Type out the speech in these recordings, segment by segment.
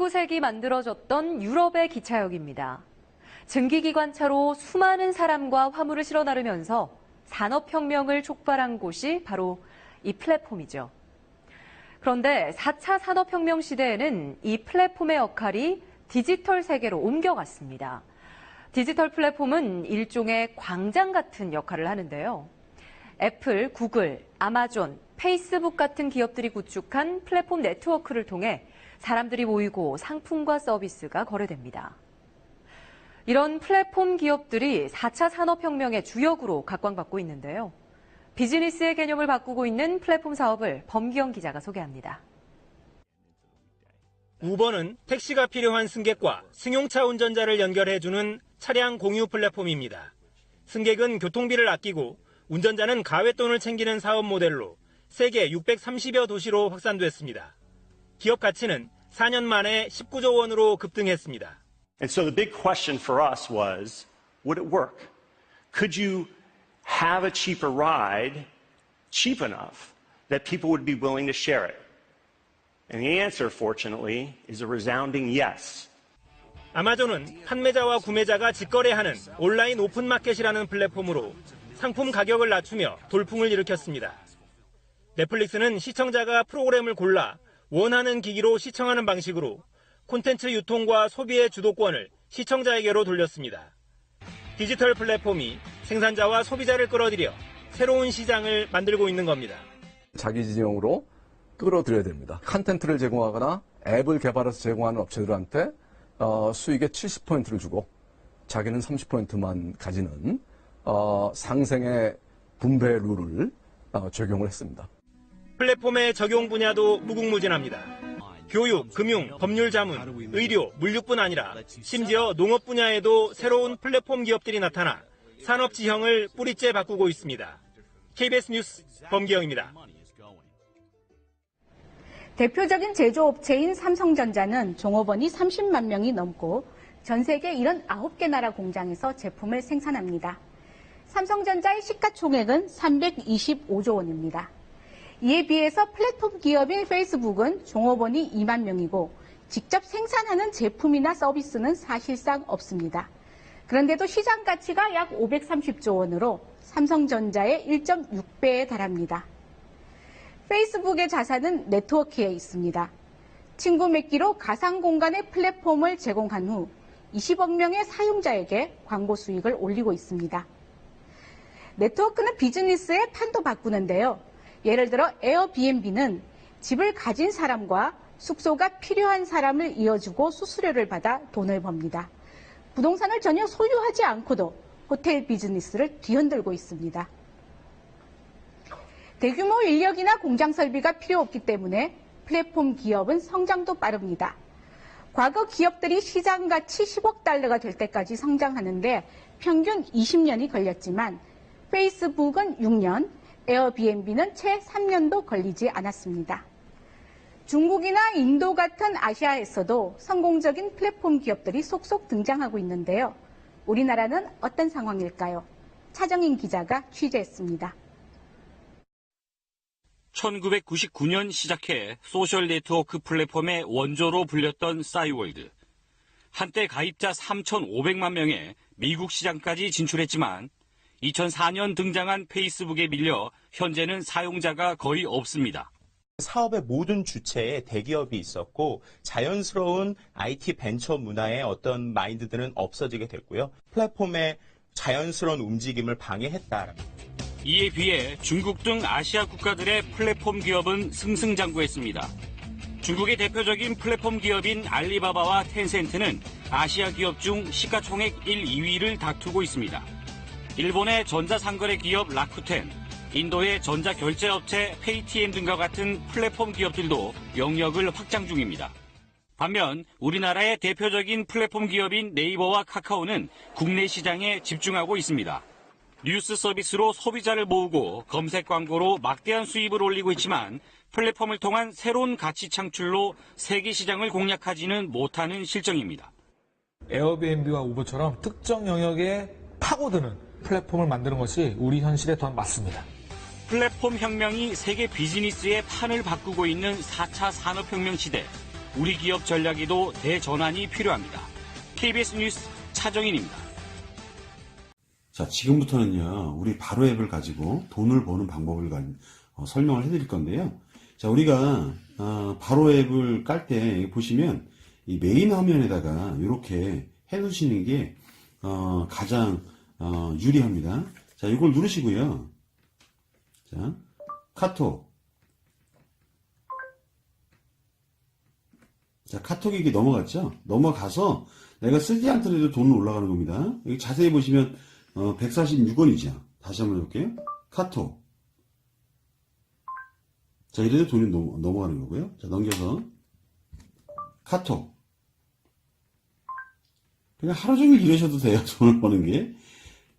19세기 만들어졌던 유럽의 기차역입니다. 증기기관차로 수많은 사람과 화물을 실어 나르면서 산업혁명을 촉발한 곳이 바로 이 플랫폼이죠. 그런데 4차 산업혁명 시대에는 이 플랫폼의 역할이 디지털 세계로 옮겨갔습니다. 디지털 플랫폼은 일종의 광장 같은 역할을 하는데요. 애플, 구글, 아마존, 페이스북 같은 기업들이 구축한 플랫폼 네트워크를 통해 사람들이 모이고 상품과 서비스가 거래됩니다. 이런 플랫폼 기업들이 4차 산업혁명의 주역으로 각광받고 있는데요. 비즈니스의 개념을 바꾸고 있는 플랫폼 사업을 범기영 기자가 소개합니다. 우버는 택시가 필요한 승객과 승용차 운전자를 연결해주는 차량 공유 플랫폼입니다. 승객은 교통비를 아끼고 운전자는 가외돈을 챙기는 사업 모델로 세계 630여 도시로 확산됐습니다. 기업 가치는 4년 만에 19조 원으로 급등했습니다. And so the big question for us was, would it work? Could you have a cheaper ride, cheap enough, that people would be willing to share it? And the answer, fortunately, is a resounding yes. 아마존은 판매자와 구매자가 직거래하는 온라인 오픈마켓이라는 플랫폼으로 상품 가격을 낮추며 돌풍을 일으켰습니다. 넷플릭스는 시청자가 프로그램을 골라 원하는 기기로 시청하는 방식으로 콘텐츠 유통과 소비의 주도권을 시청자에게로 돌렸습니다. 디지털 플랫폼이 생산자와 소비자를 끌어들여 새로운 시장을 만들고 있는 겁니다. 자기 진영으로 끌어들여야 됩니다. 콘텐츠를 제공하거나 앱을 개발해서 제공하는 업체들한테 수익의 70%를 주고 자기는 30%만 가지는 상생의 분배 룰을 적용을 했습니다. 플랫폼의 적용 분야도 무궁무진합니다. 교육, 금융, 법률 자문, 의료, 물류뿐 아니라 심지어 농업 분야에도 새로운 플랫폼 기업들이 나타나 산업 지형을 뿌리째 바꾸고 있습니다. KBS 뉴스 범기영입니다. 대표적인 제조업체인 삼성전자는 종업원이 30만 명이 넘고 전 세계 79개 나라 공장에서 제품을 생산합니다. 삼성전자의 시가총액은 325조 원입니다. 이에 비해서 플랫폼 기업인 페이스북은 종업원이 2만 명이고 직접 생산하는 제품이나 서비스는 사실상 없습니다. 그런데도 시장 가치가 약 530조 원으로 삼성전자의 1.6배에 달합니다. 페이스북의 자산은 네트워크에 있습니다. 친구 맺기로 가상 공간의 플랫폼을 제공한 후 20억 명의 사용자에게 광고 수익을 올리고 있습니다. 네트워크는 비즈니스의 판도 바꾸는데요. 예를 들어 에어비앤비는 집을 가진 사람과 숙소가 필요한 사람을 이어주고 수수료를 받아 돈을 법니다. 부동산을 전혀 소유하지 않고도 호텔 비즈니스를 뒤흔들고 있습니다. 대규모 인력이나 공장 설비가 필요 없기 때문에 플랫폼 기업은 성장도 빠릅니다. 과거 기업들이 시장 가치 10억 달러가 될 때까지 성장하는데 평균 20년이 걸렸지만 페이스북은 6년, 에어비앤비는 채 3년도 걸리지 않았습니다. 중국이나 인도 같은 아시아에서도 성공적인 플랫폼 기업들이 속속 등장하고 있는데요. 우리나라는 어떤 상황일까요? 차정인 기자가 취재했습니다. 1999년 시작해 소셜 네트워크 플랫폼의 원조로 불렸던 싸이월드. 한때 가입자 3,500만 명에 미국 시장까지 진출했지만 2004년 등장한 페이스북에 밀려 현재는 사용자가 거의 없습니다. 사업의 모든 주체에 대기업이 있었고 자연스러운 IT 벤처 문화의 어떤 마인드들은 없어지게 됐고요. 플랫폼의 자연스러운 움직임을 방해했다. 이에 비해 중국 등 아시아 국가들의 플랫폼 기업은 승승장구했습니다. 중국의 대표적인 플랫폼 기업인 알리바바와 텐센트는 아시아 기업 중 시가총액 1, 2위를 다투고 있습니다. 일본의 전자상거래 기업 라쿠텐, 인도의 전자결제업체 페이티엠 등과 같은 플랫폼 기업들도 영역을 확장 중입니다. 반면 우리나라의 대표적인 플랫폼 기업인 네이버와 카카오는 국내 시장에 집중하고 있습니다. 뉴스 서비스로 소비자를 모으고 검색 광고로 막대한 수입을 올리고 있지만 플랫폼을 통한 새로운 가치 창출로 세계 시장을 공략하지는 못하는 실정입니다. 에어비앤비와 우버처럼 특정 영역에 파고드는 플랫폼을 만드는 것이 우리 현실에 더 맞습니다. 플랫폼 혁명이 세계 비즈니스의 판을 바꾸고 있는 4차 산업혁명 시대. 우리 기업 전략에도 대전환이 필요합니다. KBS 뉴스 차정인입니다. 자, 지금부터는요, 우리 바로 앱을 가지고 돈을 버는 방법을 설명을 해드릴 건데요. 자, 우리가 바로 앱을 깔 때 보시면 이 메인 화면에다가 이렇게 해두시는 게 가장 유리합니다. 자, 이걸 누르시고요. 자, 카톡. 자, 카톡이 이게 넘어갔죠? 넘어가서 내가 쓰지 않더라도 돈은 올라가는 겁니다. 여기 자세히 보시면 146원이죠. 다시 한번 해볼게요. 카톡. 자, 이래도 돈이 넘어가는 거고요. 자, 넘겨서 카톡. 그냥 하루 종일 이러셔도 돼요. 돈을 버는 게.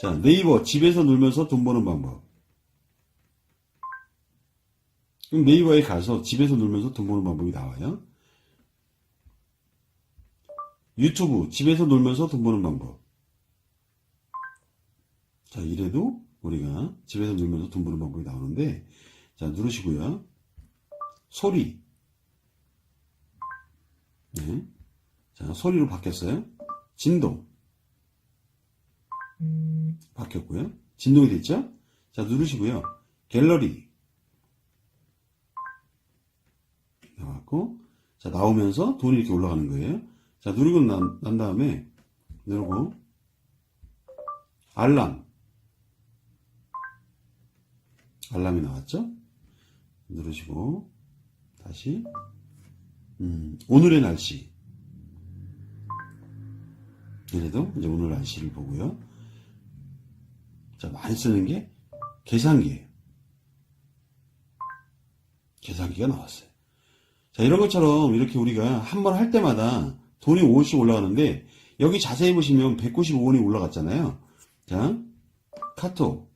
자, 네이버 집에서 놀면서 돈 버는 방법. 그럼 네이버에 가서 집에서 놀면서 돈 버는 방법이 나와요. 유튜브 집에서 놀면서 돈 버는 방법. 자, 이래도 우리가 집에서 놀면서 돈 버는 방법이 나오는데, 자, 누르시고요. 소리. 네. 자, 소리로 바뀌었어요. 진동. 바뀌었고요. 진동이 됐죠? 자, 누르시고요. 갤러리. 나왔고, 자, 나오면서 돈이 이렇게 올라가는 거예요. 자, 누르고 난 다음에, 누르고, 알람. 알람이 나왔죠? 누르시고, 다시, 오늘의 날씨. 이래도 이제 오늘 날씨를 보고요. 자, 많이 쓰는 게 계산기예요. 계산기가 나왔어요. 자, 이런 것처럼 이렇게 우리가 한 번 할 때마다 돈이 5원씩 올라가는데, 여기 자세히 보시면 195원이 올라갔잖아요. 자, 카톡.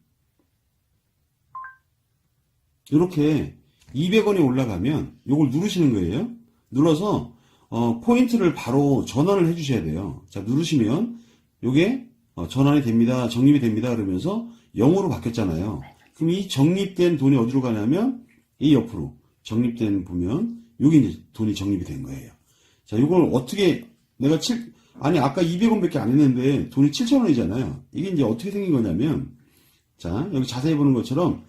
이렇게 200원이 올라가면 이걸 누르시는 거예요. 눌러서 포인트를 바로 전환을 해 주셔야 돼요. 자, 누르시면 이게 전환이 됩니다. 적립이 됩니다. 그러면서 0으로 바뀌었잖아요. 그럼 이 적립된 돈이 어디로 가냐면 이 옆으로 적립된 보면 여기 이제 돈이 적립이 된 거예요. 자, 이걸 어떻게 내가 아까 200원밖에 안 했는데 돈이 7,000원이잖아요. 이게 이제 어떻게 생긴 거냐면, 자, 여기 자세히 보는 것처럼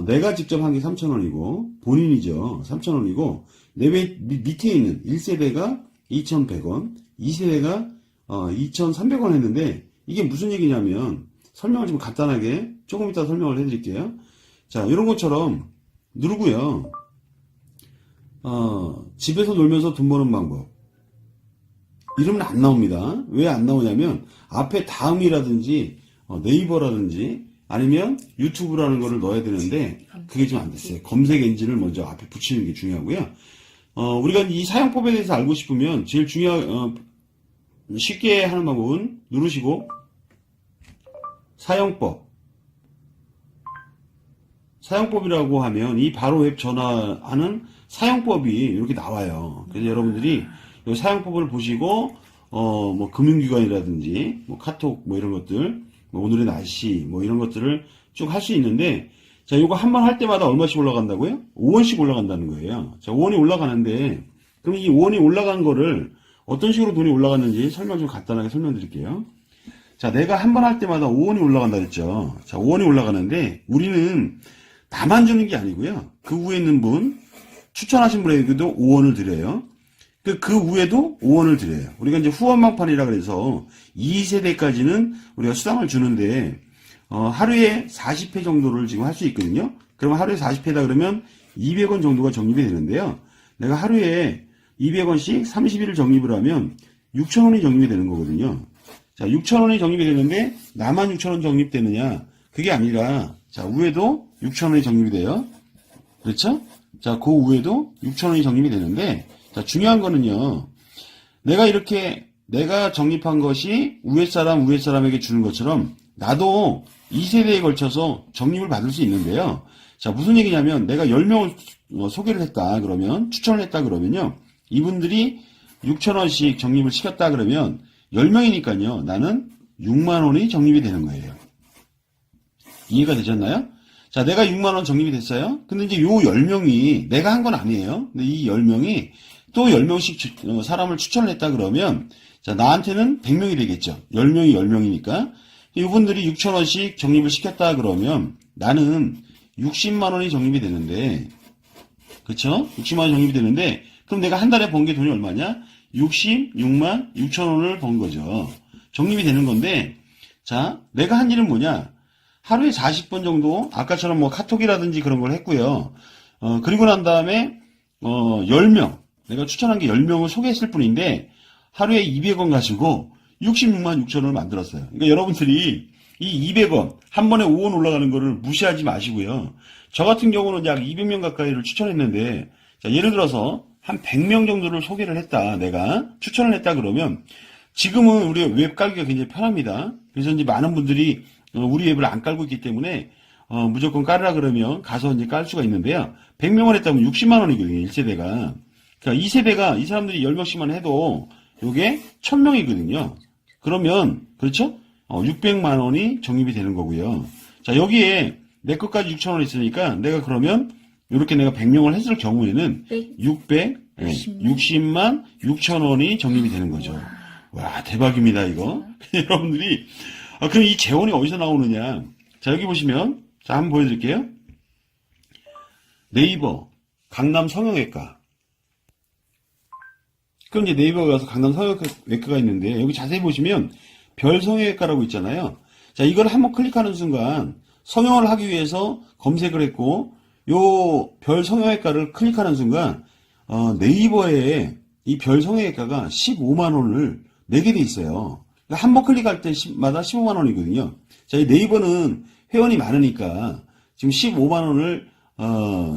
내가 직접 한 게 3,000원이고 본인이죠. 3,000원이고 내 밑에 있는 1세대가 2,100원, 2세대가 2,300원 했는데, 이게 무슨 얘기냐면 설명을 좀 간단하게 조금 이따 설명을 해드릴게요. 자, 이런 것처럼 누르고요. 집에서 놀면서 돈 버는 방법. 이러면 안 나옵니다. 왜 안 나오냐면 앞에 다음이라든지 네이버라든지 아니면 유튜브라는 거를 넣어야 되는데 그게 좀 안 됐어요. 검색 엔진을 먼저 앞에 붙이는 게 중요하고요. 우리가 이 사용법에 대해서 알고 싶으면 제일 쉽게 하는 방법은 누르시고 사용법이라고 하면 이 바로 웹 전화하는 사용법이 이렇게 나와요. 그래서 여러분들이 이 사용법을 보시고 뭐 금융기관이라든지 뭐 카톡 뭐 이런 것들, 뭐 오늘의 날씨 뭐 이런 것들을 쭉 할 수 있는데, 자, 이거 한 번 할 때마다 얼마씩 올라간다고요? 5원씩 올라간다는 거예요. 자, 5원이 올라가는데, 그럼 이 5원이 올라간 거를 어떤 식으로 돈이 올라갔는지 설명 좀 간단하게 설명드릴게요. 자, 내가 한 번 할 때마다 5원이 올라간다 그랬죠. 자, 5원이 올라가는데 우리는 나만 주는 게 아니고요. 그 위에 있는 분, 추천하신 분에게도 5원을 드려요. 그 위에도 5원을 드려요. 우리가 이제 후원망판이라 그래서 2세대까지는 우리가 수당을 주는데, 하루에 40회 정도를 지금 할 수 있거든요. 그러면 하루에 40회다 그러면 200원 정도가 적립이 되는데요. 내가 하루에 200원씩 30일을 적립을 하면 6,000원이 적립이 되는 거거든요. 자, 6,000원이 적립이 되는데 나만 6,000원 적립되느냐? 그게 아니라, 자, 위에도 6,000원이 적립이 돼요. 그렇죠? 자, 그 위에도 6,000원이 적립이 되는데, 자, 중요한 거는요. 내가 적립한 것이 위에 사람에게 주는 것처럼 나도 2세대에 걸쳐서 적립을 받을 수 있는데요. 자, 무슨 얘기냐면 내가 10명을 소개를 했다 그러면, 추천을 했다 그러면요. 이분들이 6,000원씩 적립을 시켰다 그러면 10명이니까요. 나는 6만원이 적립이 되는 거예요. 이해가 되셨나요? 자, 내가 6만원 적립이 됐어요. 근데 이제 요 10명이 내가 한 건 아니에요. 근데 이 10명이 또 10명씩 사람을 추천을 했다 그러면, 자, 나한테는 100명이 되겠죠. 10명이 10명이니까. 이분들이 6,000원씩 적립을 시켰다 그러면 나는 60만 원이 적립이 되는데, 그쵸? 60만 원이 적립이 되는데, 그럼 내가 한 달에 번 게 돈이 얼마냐? 66만 6천 원을 번 거죠. 적립이 되는 건데, 자, 내가 한 일은 뭐냐? 하루에 40번 정도, 아까처럼 뭐 카톡이라든지 그런 걸 했고요. 그리고 난 다음에, 10명. 내가 추천한 게 10명을 소개했을 뿐인데, 하루에 200원 가지고 66만 6천 원을 만들었어요. 그러니까 여러분들이 이 200원, 한 번에 5원 올라가는 거를 무시하지 마시고요. 저 같은 경우는 약 200명 가까이를 추천했는데, 자, 예를 들어서 한 100명 정도를 소개를 했다. 내가 추천을 했다 그러면, 지금은 우리 웹 깔기가 굉장히 편합니다. 그래서 이제 많은 분들이 우리 웹을 안 깔고 있기 때문에, 무조건 깔으라 그러면 가서 이제 깔 수가 있는데요. 100명을 했다면 60만 원이거든요, 1세대가. 그러니까 2세대가 이 사람들이 10명씩만 해도 요게 1000명이거든요. 그러면, 그렇죠? 600만 원이 적립이 되는 거고요. 자, 여기에 내 것까지 6,000원 있으니까 내가 그러면 이렇게 내가 100명을 했을 경우에는 660만 6천 원이 적립이 되는 거죠. 와, 대박입니다, 이거. 여러분들이, 그럼 이 재원이 어디서 나오느냐? 자, 여기 보시면, 자, 한번 보여드릴게요. 네이버, 강남 성형외과. 그럼 이제 네이버 가서 강남 성형외과가 있는데, 여기 자세히 보시면, 별 성형외과라고 있잖아요. 자, 이걸 한번 클릭하는 순간, 성형을 하기 위해서 검색을 했고, 요 별 성형외과를 클릭하는 순간, 네이버에 이 별 성형외과가 15만 원을 내게 돼 있어요. 그러니까 한 번 클릭할 때마다 15만 원이거든요. 자, 이 네이버는 회원이 많으니까 지금 15만 원을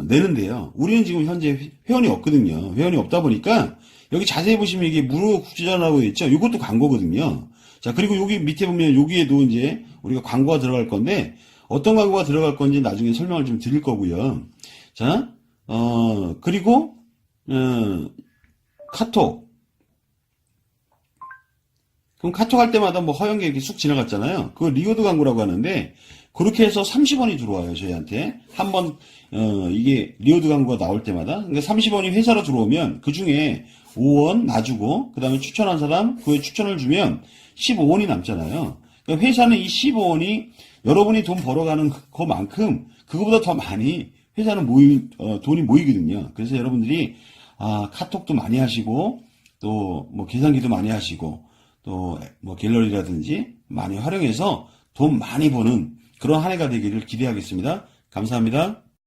내는데요. 우리는 지금 현재 회원이 없거든요. 회원이 없다 보니까 여기 자세히 보시면 이게 무료 국제전화라고 있죠. 이것도 광고거든요. 자, 그리고 여기 밑에 보면 여기에도 이제 우리가 광고가 들어갈 건데 어떤 광고가 들어갈 건지 나중에 설명을 좀 드릴 거고요. 자, 그리고 카톡. 그럼 카톡 할 때마다 뭐 허용계 이렇게 쑥 지나갔잖아요. 그거 리워드 광고라고 하는데, 그렇게 해서 30원이 들어와요, 저희한테. 한번, 이게 리워드 광고가 나올 때마다. 그러니까 30원이 회사로 들어오면, 그 중에 5원 놔주고, 그 다음에 추천한 사람, 그에 추천을 주면 15원이 남잖아요. 그러니까 회사는 이 15원이 여러분이 돈 벌어가는 그만큼, 그거보다 더 많이 회사는 돈이 모이거든요. 그래서 여러분들이, 카톡도 많이 하시고, 또 뭐 계산기도 많이 하시고, 또 뭐 갤러리라든지 많이 활용해서 돈 많이 버는 그런 한 해가 되기를 기대하겠습니다. 감사합니다.